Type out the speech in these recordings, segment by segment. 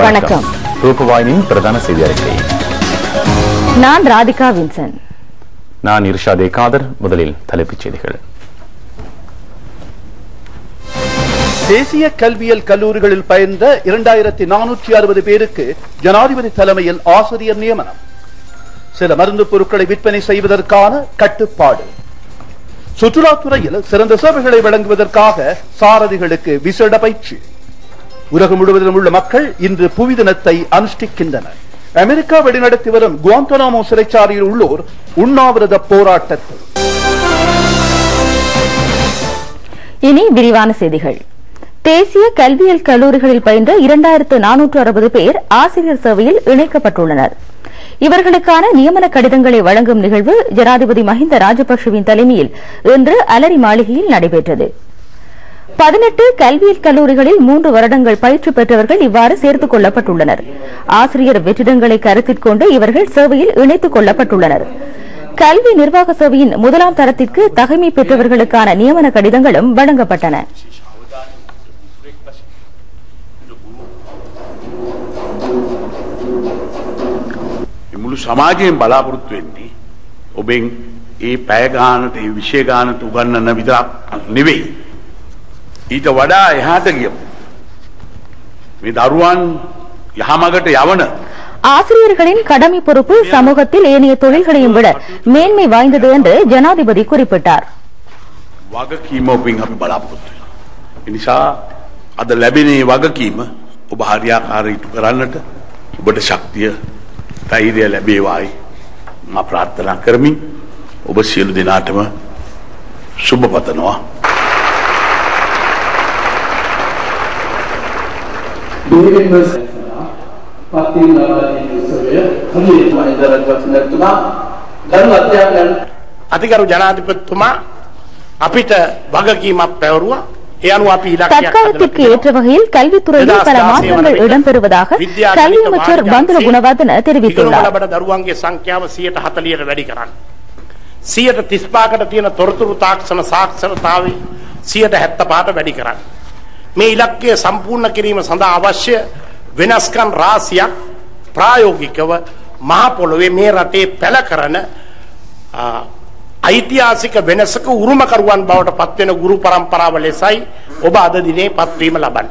வணக்கம். ரூபவாயினின் பிரதான செய்தி அறிக்கை. நான் ராதிகா வின்சன். நான் இர்ஷாதே காதர். முதலில் தலைப்புச் செய்திகள். தேசிய கல்வியியல் கல்லூரிகளில் பயின்ற 2460 பேருக்கு ஜனாதிபதி தலைமையில் ஆசிரியர் நியமனம். சில மருந்து பொருட்களை விற்பனை செய்வதற்கான கட்டுப்பாடு. சுற்றுலாத்துறையில் சிறந்த சேவைகளை வழங்குவதற்காக சாரதிகளுக்கு விசேட பயிற்சி. உலகம் முழுவதிலும் உள்ள மக்கள் இன்று புவி தினத்தை அனுஷ்டிக்கின்றனர். அமெரிக்கா வெளிநடத்தி வரும் குவாண்டனாமோ சிறைச்சாலையில் உள்ளோர் உண்ணாவிரத போராட்டத்தில். இனி விரிவான செய்திகள். தேசிய கல்வியியல் கல்லூரிகளில் பயின்ற 2460 பேர் ஆசிரியர் சேவையில் இணைக்கப்பட்டுள்ளனர். இவர்களுக்கான நியமன கடிதங்களை வழங்கும் நிகழ்வு ஜனாதிபதி மஹிந்த ராஜபக்சவின் தலைமையில் இன்று அலரி மாளிகையில் நடைபெற்றது. 18 கல்வியியல் கல்லூரிகளில் 3 வருடங்கள் பயிற்சி பெற்றவர்கள் இவ்வாறு சேர்த்துக் கொள்ளப்பட்டுள்ளனர். ஆசிரியர் வெற்றிடங்களை கருத்தில் கொண்டு இவர்கள் சேவையில் இணைத்துக் கொள்ளப்பட்டுள்ளனர். கல்வி நிர்வாக சேவையின் 1ஆம் தரத்திற்கு தகைமை பெற்றவர்களுக்கான நியமன கடிதங்களும் வழங்கப்பட்டன. මුළු සමාජයෙන් බලාපොරොත්තු වෙන්නේ ඔබෙන් ඒ පැය ගානට ඒ විෂය ගානට උගන්වන්න විතරක් නෙවෙයි. ඊට වඩා එහාට ගියමු. මේ දරුවන් යහමගට යවන ஆசிரியர்களின் கடமை பொறுப்பு சமூகத்தில் ஏனைய தொழில்களையும் விட மேன்மை வாய்ந்தது என்று ஜனாதிபதி குறிப்பிட்டார். වගකීම ඔබෙන් අපි බලාපොරොත්තු වෙනවා. ඒ නිසා අද ලැබෙන මේ වගකීම ඔබ හරියාකාරව ඉටු කරන්නට ඔබට ශක්තිය ධෛර්යය ලැබේවායි මම ප්‍රාර්ථනා කරමි. ඔබ සියලු දෙනාටම සුබ පතනවා. අතිගරු ජනාධිපතිතුමා අපිට වගකීමක් පැවරුවා. தற்காலத்திற்கு ஏற்ற வகையில் கல்வித்துறையில் பல மாற்றங்கள் இடம்பெறுவதாக கல்வி அமைச்சர் பந்துல குணவர்தன தெரிவித்துள்ளார். දරුවන්ගේ සංඛ්‍යාව 140ට වැඩි කරන්න. 135කට තියෙන තොරතුරු තාක්ෂණ සාක්ෂරතාවය 175ට වැඩි කරන්න. මේ ඉලක්කය සම්පූර්ණ කිරීම සඳහා අවශ්‍ය වෙනස්කම් රාශියක් ප්‍රායෝගිකව මහ පොළොවේ මේ රටේ පැල කරන ஐතිஹாசிක වෙනසක උරුමකරුවන් බවට පත්වෙන ගුරු පරම්පරාව ලෙසයි ඔබ අද දිනේ පත්වීම ලබන්නේ.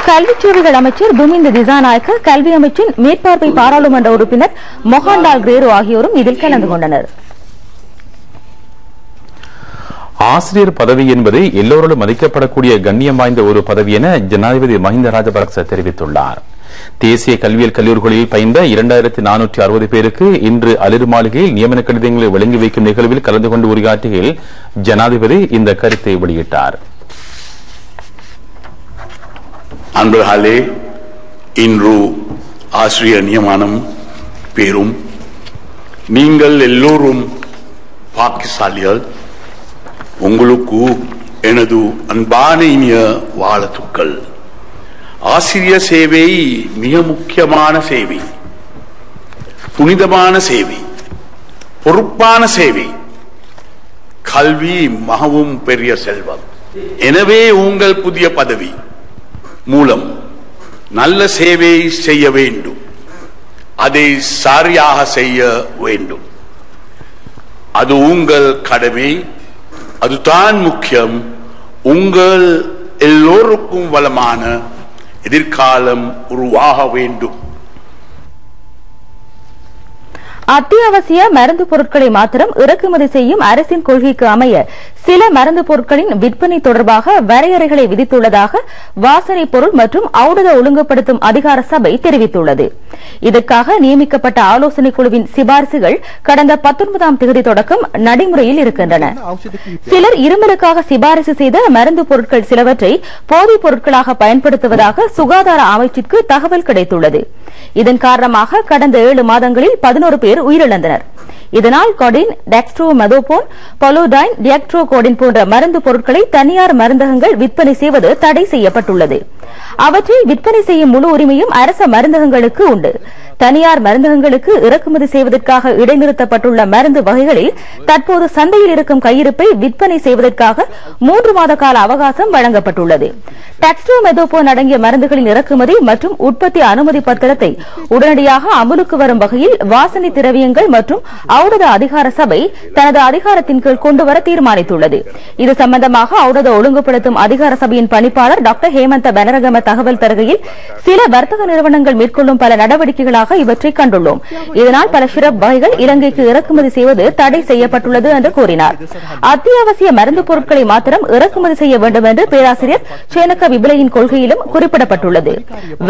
கல்விச்சேவைகள் அமைச்சர் புமிந்த திசாநாயக்க, கல்வி அமைச்சின் மேற்பார்வை பாராளுமன்ற உறுப்பினர் மொஹாண்டால் கிரேரோ ஆகியோரும் இதில் கலந்து கொண்டனர். ஆசிரியர் பதவி என்பது எல்லோரோடும் மதிக்கப்படக்கூடிய கண்ணியம் வாய்ந்த ஒரு பதவி என ஜனாதிபதி மஹிந்த ராஜபக்ச தெரிவித்துள்ளார். தேசிய கல்வியியல் கல்லூரிகளில் பயின்ற 2460 பேருக்கு இன்று அலிர் மாளிகையில் நியமன கடிதங்களை வழங்கி வைக்கும் நிகழ்வில் கலந்து கொண்டு உரையாற்றுகையில் ஜனாதிபதி இந்த கருத்தை வெளியிட்டார். அன்பர்களே, இன்று ஆசிரியர் நியமனம் பெறும் நீங்கள் எல்லோரும் பாக்கியசாலிகள். உங்களுக்கு எனது அன்பான இனிய வாழ்த்துக்கள். ஆசிரியர் சேவை மிக முக்கியமான சேவை, புனிதமான சேவை, பொறுப்பான சேவை. கல்வி மிகவும் பெரிய செல்வம். எனவே உங்கள் புதிய பதவி மூலம் நல்ல சேவை செய்ய வேண்டும், அதை சரியாக செய்ய வேண்டும். அது உங்கள் கடமை, அதுதான் முக்கியம். உங்கள் எல்லோருக்கும் வளமான எதிர்காலம் உருவாக வேண்டும். அத்தியாவசிய மருந்து பொருட்களை மாத்திரம் இறக்குமதி செய்யும் அரசின் கொள்கைக்கு அமைய சில மருந்து பொருட்களின் விற்பனை தொடர்பாக வரையறைகளை விதித்துள்ளதாக வாசனை பொருள் மற்றும் ஔடத ஒழுங்குபடுத்தும் அதிகார சபை தெரிவித்துள்ளது. இதற்காக நியமிக்கப்பட்ட ஆலோசனை குழுவின் சிபாரிசுகள் கடந்த 19ஆம் தேதி தொடக்கம் நடைமுறையில் இருக்கின்றன. சிலர் இருமலுக்காக சிபாரிசு செய்த மருந்து பொருட்கள் சிலவற்றை போதைப் பொருட்களாக பயன்படுத்துவதாக சுகாதார அமைச்சிற்கு தகவல் கிடைத்துள்ளது. இதன் காரணமாக கடந்த 7 மாதங்களில் 11 பேர் பேர் உயிரிழந்தனர். இதனால் கொடின், டெக்ஸ்ட்ரோமெதோபோன், பொலோடைன், டியக்ட்ரோகோடின் போன்ற மருந்து பொருட்களை தனியார் மருந்தகங்கள் விற்பனை செய்வது தடை செய்யப்பட்டுள்ளது. அவற்றை விற்பனை செய்யும் முழு உரிமையும் அரச மருந்தகங்களுக்கு உண்டு. தனியார் மருந்தகங்களுக்கு இறக்குமதி செய்வதற்காக இடைநிறுத்தப்பட்டுள்ள மருந்து வகைகளில் தற்போது சந்தையில் இருக்கும் கையிருப்பை விற்பனை செய்வதற்காக 3 மாத கால அவகாசம் வழங்கப்பட்டுள்ளது. டெக்ஸ்ட்ரோமெதோபோன் அடங்கிய மருந்துகளின் இறக்குமதி மற்றும் உற்பத்தி அனுமதி பத்திரத்தை உடனடியாக அமலுக்கு வரும் வகையில் வாசனை திரவியங்கள் மற்றும் ஔடத அதிகார சபை தனது அதிகாரத்தின் கீழ் கொண்டுவர தீர்மானித்துள்ளது. இது சம்பந்தமாக ஔடத ஒழுங்குபடுத்தும் அதிகார சபையின் பணிப்பாளர் டாக்டர் ஹேமந்த பெனரகம தகவல் தருகையில், சில வர்த்தக நிறுவனங்கள் மேற்கொள்ளும் பல நடவடிக்கைகளாக இவற்றை கண்டுள்ளோம். இதனால் பல சிரப் வகைகள் இலங்கைக்கு இறக்குமதி செய்வது தடை செய்யப்பட்டுள்ளது என்று கூறினார். அத்தியாவசிய மருந்து பொருட்களை மாத்திரம் இறக்குமதி செய்ய வேண்டும் என்று பேராசிரியர் சேனக விபிலையின் கொள்கையிலும் குறிப்பிடப்பட்டுள்ளது.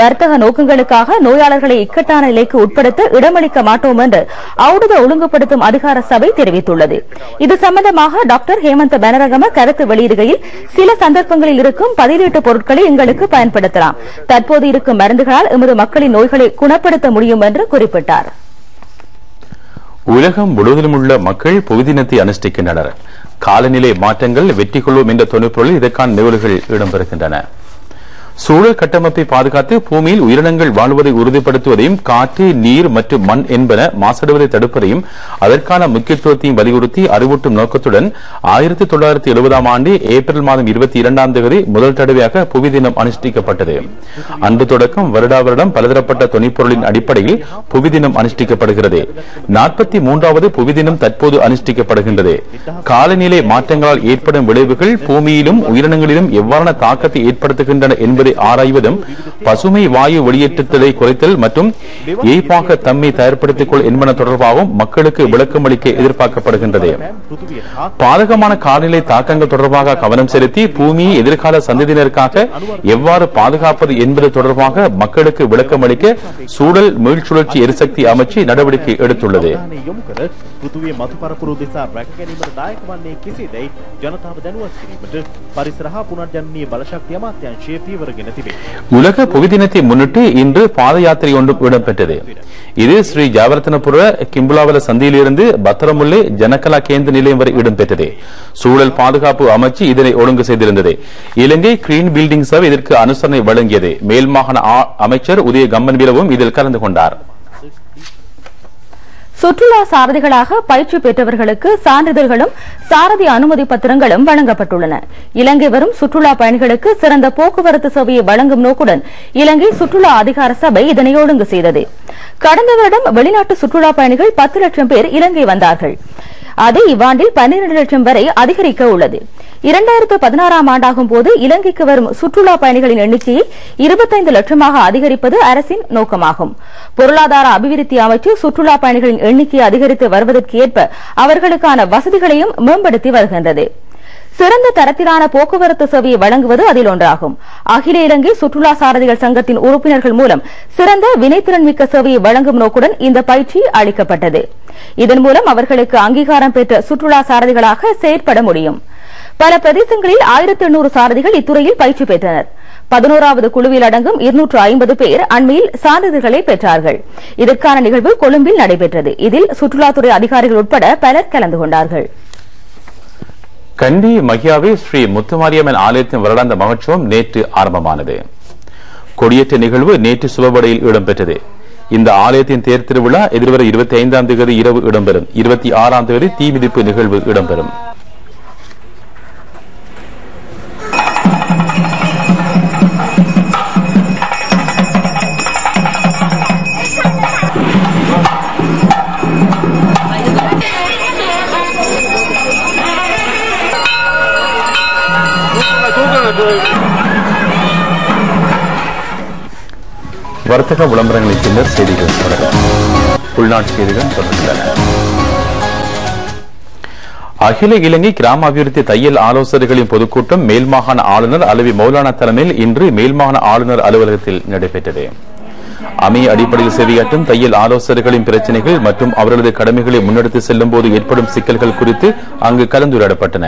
வர்த்தக நோக்கங்களுக்காக நோயாளர்களை இக்கட்டான நிலைக்கு உட்படுத்த இடமளிக்க மாட்டோம் என்று ஔடத ஒழுங்குபடுத்தும் அதிகார சபை தெரிவித்துள்ளது. இது சம்பந்தமாக டாக்டர் ஹேமந்த பெனரகம கருத்து வெளியிடுகையில், சில சந்தர்ப்பங்களில் இருக்கும் பதிலீட்டு பொருட்களை எங்களுக்கு பயன்படுத்தலாம். தற்போது இருக்கும் மருந்துகளால் எமது மக்களின் நோய்களை குணப்படுத்த முடியும் என்று குறிப்பிட்டார். உலகம் முழுவதிலும் உள்ள மக்கள் புவிதினத்தை அனுஷ்டிக்கின்றனர். காலநிலை மாற்றங்கள் வெற்றி கொள்வோம் என்ற தொனிப்பொருளில் இதற்கான நிகழ்வுகள் இடம்பெறுகின்றன. சூழல் கட்டமைப்பை பாதுகாத்து பூமியில் உயிரினங்கள் வாழ்வதை உறுதிப்படுத்துவதையும், காற்று, நீர் மற்றும் மண் என்பன மாசடைவதை தடுப்பதையும் அதற்கான முக்கியத்துவத்தையும் வலியுறுத்தி அறிவூட்டும் நோக்கத்துடன் 1970 ஆண்டு ஏப்ரல் மாதம் 22ஆம் தேதி முதல் தடவையாக புவி தினம் அனுஷ்டிக்கப்பட்டது. அன்று தொடக்கம் வருடா வருடம் பலதரப்பட்ட தொனிப்பொருளின் அடிப்படையில் புவி தினம் அனுஷ்டிக்கப்படுகிறது. 43வது புவி தினம் தற்போது அனுஷ்டிக்கப்படுகின்றது. காலநிலை மாற்றங்களால் ஏற்படும் விளைவுகள் பூமியிலும் உயிரினங்களிலும் எவ்வாறான தாக்கத்தை ஏற்படுத்துகின்றன என்பதை ஆராய்வதும், பசுமை வாயு வெளியேற்றத்தை குறைத்தல் மற்றும் ஏய்ப்பாக தம்மை தயார்படுத்திக் கொள் என்பன தொடர்பாகவும் மக்களுக்கு விளக்கம் அளிக்க எதிர்பார்க்கப்படுகின்றது. பாதகமான காலநிலை தாக்கங்கள் தொடர்பாக கவனம் செலுத்தி பூமியை எதிர்கால சந்ததியினருக்காக எவ்வாறு பாதுகாப்பது என்பது தொடர்பாக மக்களுக்கு விளக்கம் அளிக்க சூழல் மீள்சுழற்சி எரிசக்தி அமைச்சு நடவடிக்கை எடுத்துள்ளது. உலக புவி தினத்தை முன்னிட்டு இன்று பாத யாத்திரை ஒன்றும் இடம்பெற்றது. இது ஸ்ரீ ஜாவர்த்தனபுர கிம்புலாவல சந்தியிலிருந்து பத்திரமுல்லை ஜனகலா கேந்திர நிலையம் வரை இடம்பெற்றது. சூழல் பாதுகாப்பு அமைச்சு இதனை ஒழுங்கு செய்திருந்தது. இலங்கை கிரீன் பில்டிங் சபை இதற்கு அனுசரணை வழங்கியது. மேல் மாகாண அமைச்சர் உதய கம்மன்பிலவும் இதில் கலந்து கொண்டார். சுற்றுலா சாரதிகளாக பயிற்சி பெற்றவர்களுக்கு சான்றிதழ்களும் சாரதி அனுமதி பத்திரங்களும் வழங்கப்பட்டுள்ளன. இலங்கை வரும் சுற்றுலா பயணிகளுக்கு சிறந்த போக்குவரத்து சேவையை வழங்கும் நோக்குடன் இலங்கை சுற்றுலா அதிகார சபை இதனை ஒழுங்கு செய்தது. கடந்த வருடம் வெளிநாட்டு சுற்றுலா பயணிகள் 10 லட்சம் பேர் இலங்கை வந்தார்கள். அது இவ்வாண்டில் 12 லட்சம் வரை அதிகரிக்க உள்ளது. 2016ஆம் ஆண்டாகும் போது இலங்கைக்கு வரும் சுற்றுலா பயணிகளின் எண்ணிக்கையை 25 லட்சமாக அதிகரிப்பது அரசின் நோக்கமாகும். பொருளாதார அபிவிருத்தி அமைச்சு சுற்றுலா பயணிகளின் எண்ணிக்கையை அதிகரித்து வருவதற்கு ஏற்ப அவர்களுக்கான வசதிகளையும் மேம்படுத்தி வருகின்றது. சிறந்த தரத்திலான போக்குவரத்து சேவையை வழங்குவது அதில் ஒன்றாகும். அகில இலங்கை சுற்றுலா சாரதிகள் சங்கத்தின் உறுப்பினர்கள் மூலம் சிறந்த வினைத்திறன் மிக்க சேவையை வழங்கும் நோக்குடன் இந்த பயிற்சி அளிக்கப்பட்டது. இதன் மூலம் அவர்களுக்கு அங்கீகாரம் பெற்ற சுற்றுலா சாரதிகளாக செயற்பட முடியும். பல பிரதேசங்களில் 1800 சாரதிகள் இத்துறையில் பயிற்சி பெற்றனர். 11வது குழுவில் அடங்கும் 250 பேர் அண்மையில் சான்றிதழ்களை பெற்றார்கள். இதற்கான நிகழ்வு கொழும்பில் நடைபெற்றது. இதில் சுற்றுலாத்துறை அதிகாரிகள் உட்பட பலர் கலந்து கொண்டார்கள். கண்டி மகியாவே ஸ்ரீ முத்துமாரியம்மன் ஆலயத்தின் வருடாந்த மகோற்சவம் நேற்று ஆரம்பமானது. கொடியேற்ற நிகழ்வு நேற்று சுபபடையில் இடம்பெற்றது. இந்த ஆலயத்தின் தேர் திருவிழா எதிர்வரை 25ஆம் தேதி இரவு இடம்பெறும். 26ஆம் தேதி தீமிதிப்பு நிகழ்வு இடம்பெறும். வர்த்தக விளம்பரங்களின் பின்னர் செய்திகள் தொடரும். உள்நாட்டு செய்திகள் தொடர்கின்றன. அகில இலங்கை கிராம அபிவிருத்தி தையல் ஆலோசகர்களின் பொதுக்கூட்டம் மேல்மாகாண ஆளுநர் அலவி மௌலானா தலைமையில் இன்று மேல்மாகாண ஆளுநர் அலுவலகத்தில் நடைபெற்றது. அமைய அடிப்படையில் சேவையாற்றும் தையல் ஆலோசகர்களின் பிரச்சினைகள் மற்றும் அவர்களது கடமைகளை முன்னெடுத்து செல்லும் போது ஏற்படும் சிக்கல்கள் குறித்து அங்கு கலந்துரையாடப்பட்டன.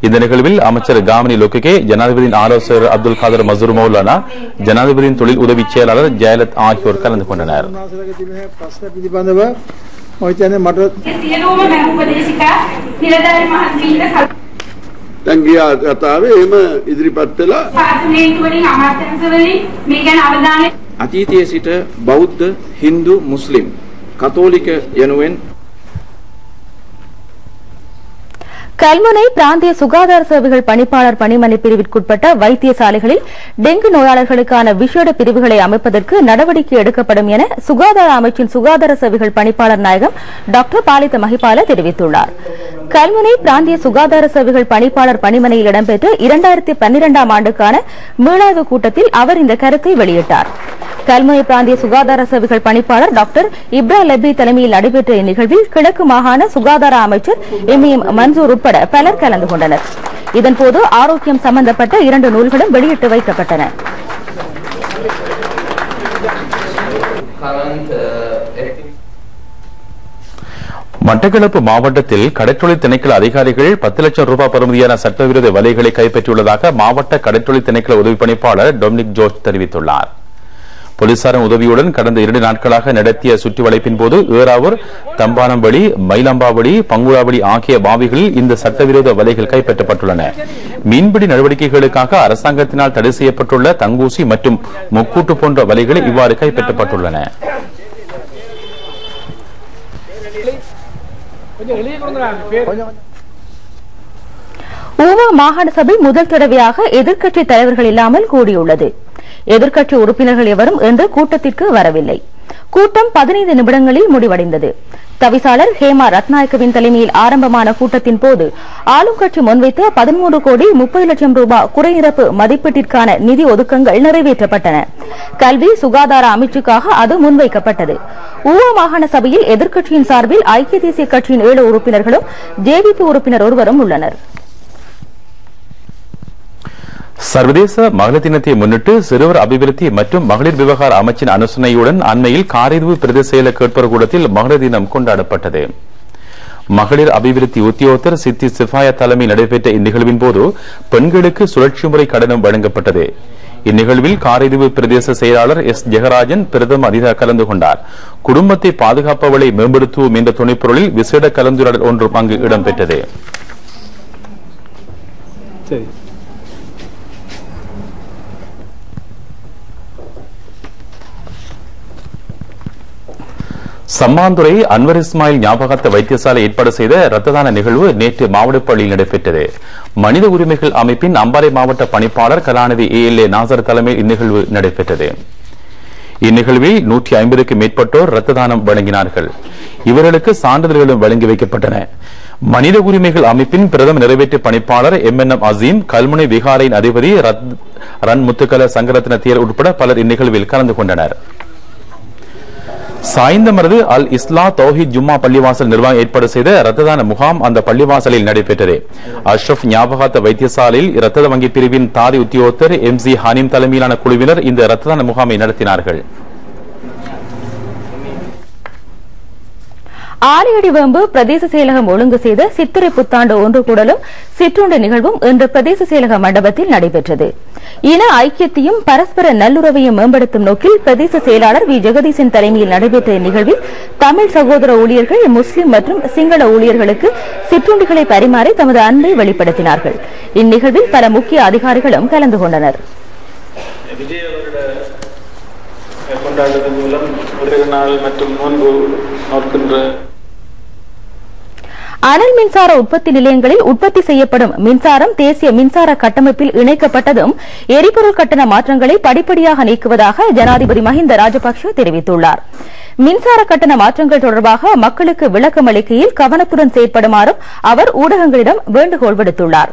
இந்த நிகழ்வில் அமைச்சர் காமினி லோகே, ஜனாதிபதியின் ஆலோசகர் அப்துல் காதர் மசூர் மௌலானா, ஜனாதிபதியின் தொழில் உதவி செயலாளர் ஜெயலத் ஆகியோர் கலந்து கொண்டனர். දැන් ගියා කතාවේ එහෙම ඉදිරිපත් වෙලා අතීතයේ සිට බෞද්ධ, හින්දු, මුස්ලිම්, කතෝලික යනුවෙන් கல்முனை பிராந்திய சுகாதார சேவைகள் பணிப்பாளர் பணிமனை பிரிவிற்குட்பட்ட வைத்தியசாலைகளில் டெங்கு நோயாளர்களுக்கான விசேட பிரிவுகளை அமைப்பதற்கு நடவடிக்கை எடுக்கப்படும் என சுகாதார அமைச்சின் சுகாதார சேவைகள் பணிப்பாளர் நாயகம் டாக்டர் பாலித மகிபால தெரிவித்துள்ளார். கல்முனை பிராந்திய சுகாதார சேவைகள் பணிப்பாளர் பணிமனையில் இடம்பெற்ற 2012ஆம் ஆண்டுக்கான மீளாய்வு கூட்டத்தில் அவர் இந்த கருத்தை வெளியிட்டார். கல்முனை பிராந்திய சுகாதார சேவைகள் பணிப்பாளர் டாக்டர் இப்ரா லெபி தலைமையில் நடைபெற்ற இந்நிகழ்வில் கிழக்கு மாகாண சுகாதார அமைச்சர் எம் மன்சூர் உட்பட பலர் கலந்து கொண்டனர். இதன்போது ஆரோக்கியம் சம்பந்தப்பட்ட 2 நூல்களும் வெளியிட்டு வைக்கப்பட்டன. மட்டக்களப்பு மாவட்டத்தில் கடற்றொழில் திணைக்கள அதிகாரிகள் 10 லட்சம் ரூபாய் பெறுமதியான சட்டவிரோத வலைகளை கைப்பற்றியுள்ளதாக மாவட்ட கடற்றொழில் திணைக்கள உதவி பணிப்பாளர் டொமினிக் ஜோர்ஜ் தெரிவித்துள்ளார். போலீசாரின் உதவியுடன் கடந்த 2 நாட்களாக நடத்திய சுற்றிவளைப்பின் போது ஏறாவூர், தம்பானம்படி, மயிலம்பாவடி, பங்குளாவடி ஆகிய பாவிகளில் இந்த சட்டவிரோத வலைகள் கைப்பற்றப்பட்டுள்ளன. மீன்பிடி நடவடிக்கைகளுக்காக அரசாங்கத்தினால் தடை செய்யப்பட்டுள்ள தங்கூசி மற்றும் முக்கூட்டு போன்ற வலைகள் இவ்வாறு கைப்பற்றப்பட்டுள்ளன. ஊவா மாகாண சபை முதல் தடவையாக எதிர்க்கட்சி தலைவர்கள் இல்லாமல் கூடியுள்ளது. எதிர்க்கட்சி உறுப்பினர்கள் எவரும் இன்று கூட்டத்திற்கு வரவில்லை. கூட்டம் 15 நிமிடங்களில் முடிவடைந்தது. தவிசாளர் ஹேமா ரத்நாயக்கவின் தலைமையில் ஆரம்பமான கூட்டத்தின் போது ஆளும் கட்சி முன்வைத்த 13 கோடி 30 லட்சம் ரூபாய் குறைநிரப்பு மதிப்பீட்டிற்கான நிதி ஒதுக்கங்கள் நிறைவேற்றப்பட்டன. கல்வி சுகாதார அமைச்சுக்காக அது முன்வைக்கப்பட்டது. ஊவா மாகாண சபையில் எதிர்க்கட்சியின் சார்பில் ஐக்கிய தேசிய கட்சியின் 7 உறுப்பினர்களும் ஜேவிபி உறுப்பினர் ஒருவரும் உள்ளனர். சர்வதேச மகளிர் தினத்தை முன்னிட்டு சிறுவர் அபிவிருத்தி மற்றும் மகளிர் விவகார அமைச்சின் அனுசரணையுடன் அண்மையில் காரைதீவு பிரதேச செயல கேட்பர் கூடத்தில் மகளிர் தினம் கொண்டாடப்பட்டது. மகளிர் அபிவிருத்தி உத்தியோகத்தர் சித்தி சிஃபாயா தலைமையில் நடைபெற்ற இந்நிகழ்வின் போது பெண்களுக்கு சுழற்சி முறை கடனும் வழங்கப்பட்டது. இந்நிகழ்வில் காரைதீவு பிரதேச செயலாளர் எஸ் ஜெகராஜன் பிரதம அதிகாரி கலந்து கொண்டார். குடும்பத்தை பாதுகாப்பவளை மேம்படுத்துவோம் என்ற துணைப்பொருளில் விசேட கலந்துரையாடல் ஒன்றும் அங்கு இடம்பெற்றது. சம்மாந்துறை அன்வர் இஸ்மாயில் ஞாபகார்த்த வைத்தியசாலை ஏற்பாடு செய்த ரத்ததான நிகழ்வு நேற்று மாவட்டப்பள்ளியில் நடைபெற்றது. மனித உரிமைகள் அமைப்பின் அம்பாறை மாவட்ட பணிப்பாளர் கலாநிதி ALA நாசர் தலைமையில் இந்நிகழ்வு நடைபெற்றது. இந்நிகழ்வில் 150க்கும் மேற்பட்டோர் ரத்த தானம் வழங்கினார்கள். இவர்களுக்கு சான்றிதழ்களும் வழங்கி வைக்கப்பட்டன. மனித உரிமைகள் அமைப்பின் பிரதம நிறைவேற்று பணிப்பாளர் MNM அசீம், கல்முனை விகாரையின் அதிபதி ரன் முத்துக்கல சங்கரத்ன தேர் உட்பட பலர் இந்நிகழ்வில் கலந்து கொண்டனர். சாய்ந்தமரது அல் இஸ்லா தௌஹீத் ஜும்மா பள்ளிவாசல் நிர்வாகம் ஏற்பாடு செய்த ரத்ததான முகாம் அந்த பள்ளிவாசலில் நடைபெற்றது. அஷ்ரப் ஞாபகார்த்த வைத்தியசாலையில் இரத்த வங்கி பிரிவின் தாதி உத்தியோகத்தர் MZ ஹனீம் தலைமையிலான குழுவினர் இந்த ரத்ததான முகாமை நடத்தினார்கள். ஆலையடிவேம்பு பிரதேச செயலகம் ஒழுங்கு செய்த சித்திரை புத்தாண்டு ஒன்று கூடலும் சிற்றுண்ட நிகழ்வும் இன்று பிரதேச செயலக மண்டபத்தில் நடைபெற்றது. இன ஐக்கியத்தையும் பரஸ்பர நல்லுறவையும் மேம்படுத்தும் நோக்கில் பிரதேச செயலாளர் வி ஜெகதீசன் தலைமையில் நடைபெற்ற இந்நிகழ்வில் தமிழ் சகோதர ஊழியர்கள் முஸ்லிம் மற்றும் சிங்கள ஊழியர்களுக்கு சிற்றுண்டிகளை பரிமாறி தமது அன்பை வெளிப்படுத்தினார்கள். இந்நிகழ்வில் பல முக்கிய அதிகாரிகளும் கலந்து கொண்டனர். அனல் மின்சார உற்பத்தி நிலையங்களில் உற்பத்தி செய்யப்படும் மின்சாரம் தேசிய மின்சார கட்டமைப்பில் இணைக்கப்பட்டதும் எரிபொருள் கட்டண மாற்றங்களை படிப்படியாக நீக்குவதாக ஜனாதிபதி மஹிந்த ராஜபக்ஷ தெரிவித்துள்ளார். மின்சார கட்டண மாற்றங்கள் தொடர்பாக மக்களுக்கு விளக்கம் அளிக்கையில் கவனத்துடன் செயற்படுமாறும் அவர் ஊடகங்களிடம் வேண்டுகோள் விடுத்துள்ளார்.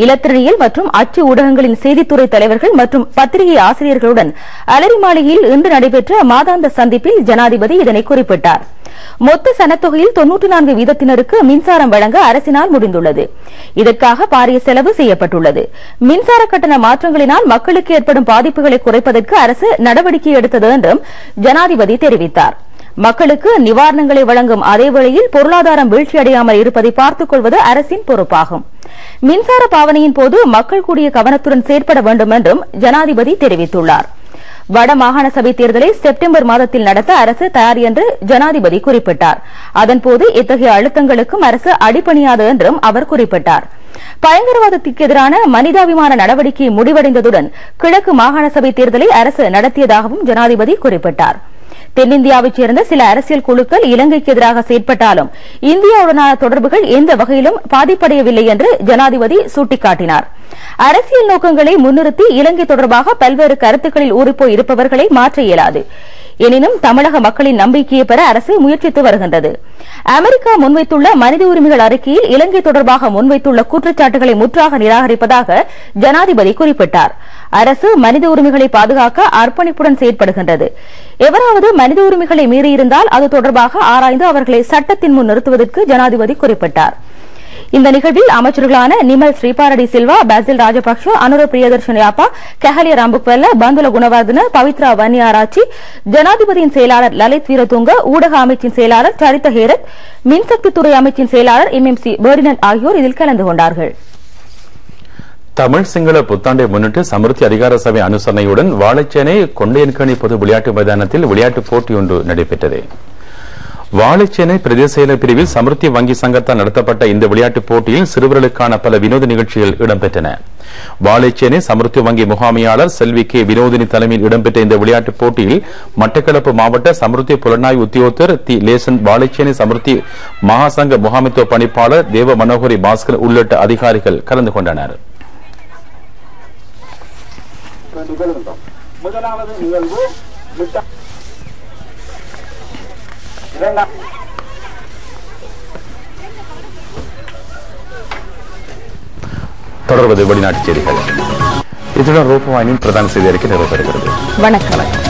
இலத்திரனியல் மற்றும் அச்சு ஊடகங்களின் செய்தித்துறை தலைவர்கள் மற்றும் பத்திரிகை ஆசிரியர்களுடன் அலரி மாளிகையில் இன்று நடைபெற்ற மாதாந்த சந்திப்பில் ஜனாதிபதி இதனை குறிப்பிட்டார். மொத்த சனத்தொகையில் 94 வீதத்தினருக்கு மின்சாரம் வழங்க அரசினால் முடிந்துள்ளது. இதற்காக பாரிய செலவு செய்யப்பட்டுள்ளது. மின்சார கட்டண மாற்றங்களினால் மக்களுக்கு ஏற்படும் பாதிப்புகளை குறைப்பதற்கு அரசு நடவடிக்கை எடுத்தது என்றும் ஜனாதிபதி தெரிவித்தார். மக்களுக்கு நிவாரணங்களை வழங்கும் அதேவேளையில் பொருளாதாரம் வீழ்ச்சியடையாமல் இருப்பதை பார்த்துக் கொள்வது அரசின் பொறுப்பாகும். மின்சார பாவனையின் போது மக்கள் கூடிய கவனத்துடன் செயற்பட வேண்டும் என்றும் ஜனாதிபதி தெரிவித்துள்ளார். வட மாகாண சபை தேர்தலை செப்டம்பர் மாதத்தில் நடத்த அரசு தயார் என்று ஜனாதிபதி குறிப்பிட்டார். அதன்போது இத்தகைய அழுத்தங்களுக்கும் அரசு அடிபணியாது என்றும் அவர் குறிப்பிட்டார். பயங்கரவாதத்திற்கு எதிரான மனிதாபிமான நடவடிக்கை முடிவடைந்ததுடன் கிழக்கு மாகாண சபை தேர்தலை அரசு நடத்தியதாகவும் ஜனாதிபதி குறிப்பிட்டார். தென்னிந்தியாவைச் சேர்ந்த சில அரசியல் குழுக்கள் இலங்கைக்கு எதிராக செயற்பட்டாலும் இந்தியாவுடனான தொடர்புகள் எந்த வகையிலும் பாதிப்படையவில்லை என்று ஜனாதிபதி சுட்டிக்காட்டினார். அரசியல் நோக்கங்களை முன்னிறுத்தி இலங்கை தொடர்பாக பல்வேறு கருத்துக்களில் ஊறிப்போய் இருப்பவர்களை மாற்ற இயலாது. எனினும் தமிழக மக்களின் நம்பிக்கையை பெற அரசு முயற்சித்து வருகின்றது. அமெரிக்கா முன்வைத்துள்ள மனித உரிமைகள் அறிக்கையில் இலங்கை தொடர்பாக முன்வைத்துள்ள குற்றச்சாட்டுகளை முற்றாக நிராகரிப்பதாக ஜனாதிபதி குறிப்பிட்டார். அரசு மனித உரிமைகளை பாதுகாக்க அர்ப்பணிப்புடன் செயற்படுகின்றது. எவராவது மனித உரிமைகளை மீறியிருந்தால் அது தொடர்பாக ஆராய்ந்து அவர்களை சட்டத்தின் முன் நிறுத்துவதற்கு ஜனாதிபதி குறிப்பிட்டார். இந்த நிகழ்வில் அமைச்சர்களான நிமல் ஸ்ரீபாரடி சில்வா, பாசில் ராஜபக்ஷ, அனுர பிரியதர்ஷன் யாப்பா, கஹலிய ராம்புக்வெல்ல, பந்துல குணவர்தன, பவித்ரா வன்னியாராச்சி, ஜனாதிபதியின் செயலாளர் லலித் வீரதுங்க, ஊடக அமைச்சின் செயலாளர் சரித்த ஹேரத், மின்சக்தித்துறை அமைச்சின் செயலாளர் MMC பெர்டினன் ஆகியோர் இதில் கலந்து கொண்டார்கள். தமிழ் சிங்கள புத்தாண்டை முன்னிட்டு சமிருத்தி அதிகார சபை அனுசரணையுடன் வாழைச்சேனை கொண்டையன்கணி பொது விளையாட்டு மைதானத்தில் விளையாட்டுப் போட்டி ஒன்று நடைபெற்றது. வாழைச்சேனை பிரதேச செயலர் பிரிவில் சமிருத்தி வங்கி சங்கத்தால் நடத்தப்பட்ட இந்த விளையாட்டுப் போட்டியில் சிறுவர்களுக்கான பல வினோத நிகழ்ச்சிகள் இடம்பெற்றன. வாழைச்சேனை சமிருத்தி வங்கி முகாமையாளர் செல்வி கே வினோதினி தலைமையில் இடம்பெற்ற இந்த விளையாட்டுப் போட்டியில் மட்டக்களப்பு மாவட்ட சமிருத்தி புலனாய்வு உத்தியோகத்தர் தி லேசன், வாழைச்சேனை சமிருத்தி மகாசங்க முகாமைத்துவ பணிப்பாளர் தேவ மனோகரி பாஸ்கர் உள்ளிட்ட அதிகாரிகள் கலந்து கொண்டனர். முதலாவது நிகழ்வு தொடர்வது வெளிநாட்டுச் செய்திகள். இதுடன் ரூபவாயினின் பிரதான செய்தி அறிக்கை நிறைவு பெறுகிறது. வணக்கம்.